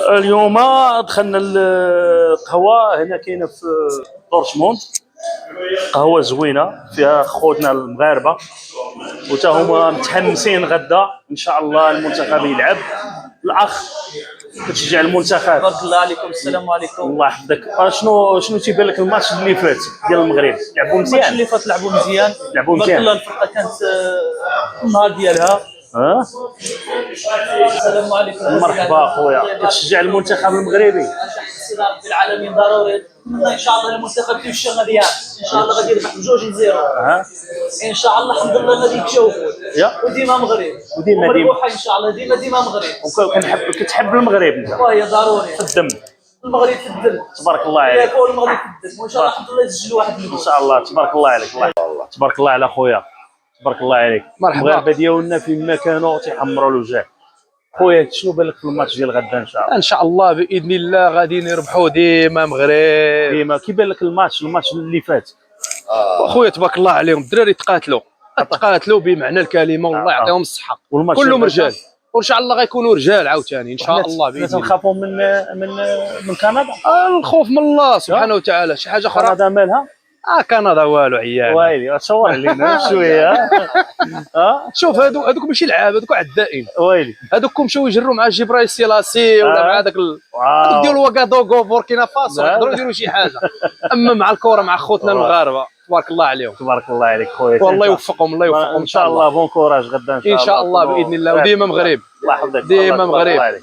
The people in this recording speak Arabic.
اليوم دخلنا القهوه هنا كاينه في دورتموند، قهوه زوينه فيها خوتنا المغاربه وتا هما متحمسين غدا ان شاء الله المنتخب يلعب. الاخ كتشجع المنتخب؟ بارك الله عليكم. السلام عليكم. الله يحفظك. شنو تيبان لك الماتش اللي فات ديال المغرب؟ لعبوا مزيان؟ الماتش اللي فات لعبوا مزيان، لعبوا بارك مزيان. الله. الفرقه كانت النهار ديالها. السلام عليكم. مرحبا خويا، كتشجع المنتخب المغربي؟ رب العالمين ضروري ان شاء الله المنتخب كيمشي مزيان، ان شاء الله غادي يربح ب2-0 ان شاء الله. الحمد لله غادي يكشفوا وديما مغرب وديما ان شاء الله ديما مغرب. كتحب المغرب انت؟ وهي ضروري في الدم. المغرب في الدم. تبارك الله عليك. ياكل المغرب في الدم وان شاء الله الحمد لله يسجلوا واحد ان شاء الله. تبارك الله عليك. الله تبارك الله على خويا، تبارك الله عليك. المغاربه ديالنا فيما كانوا تيحمروا الوجه. خويا شنو بالك في الماتش ديال غدا ان شاء الله؟ ان شاء الله باذن الله غادي نربحوا ديما مغرب. ديما كيبان لك الماتش اللي فات؟ خويا تبارك الله عليهم، الدراري تقاتلوا بمعنى الكلمه والله يعطيهم الصحه. كلهم رجال وان شاء الله غيكونوا رجال عاوتاني ان شاء الله باذن الله. نخافوا من كندا؟ الخوف من الله سبحانه وتعالى. شي حاجه اخرى كندا مالها؟ كندا والو عيال. ويلي تصور علينا شويه. شوف هذوك ماشي لعاب، هذوك عدائين. ويلي هذوك مشاو يجروا مع جبرايل سيلاسي ولا مع هذاك هذوك ديال واغادوغو بوركينا فاسو يقدروا يديروا شي حاجه. اما مع الكره مع خوتنا المغاربه تبارك الله عليهم. تبارك الله عليك خويا، والله يوفقهم. الله يوفقهم ان شاء الله. بون كوراج غدا ان شاء الله باذن الله. وديما مغرب. الله يحفظك. ديما مغرب.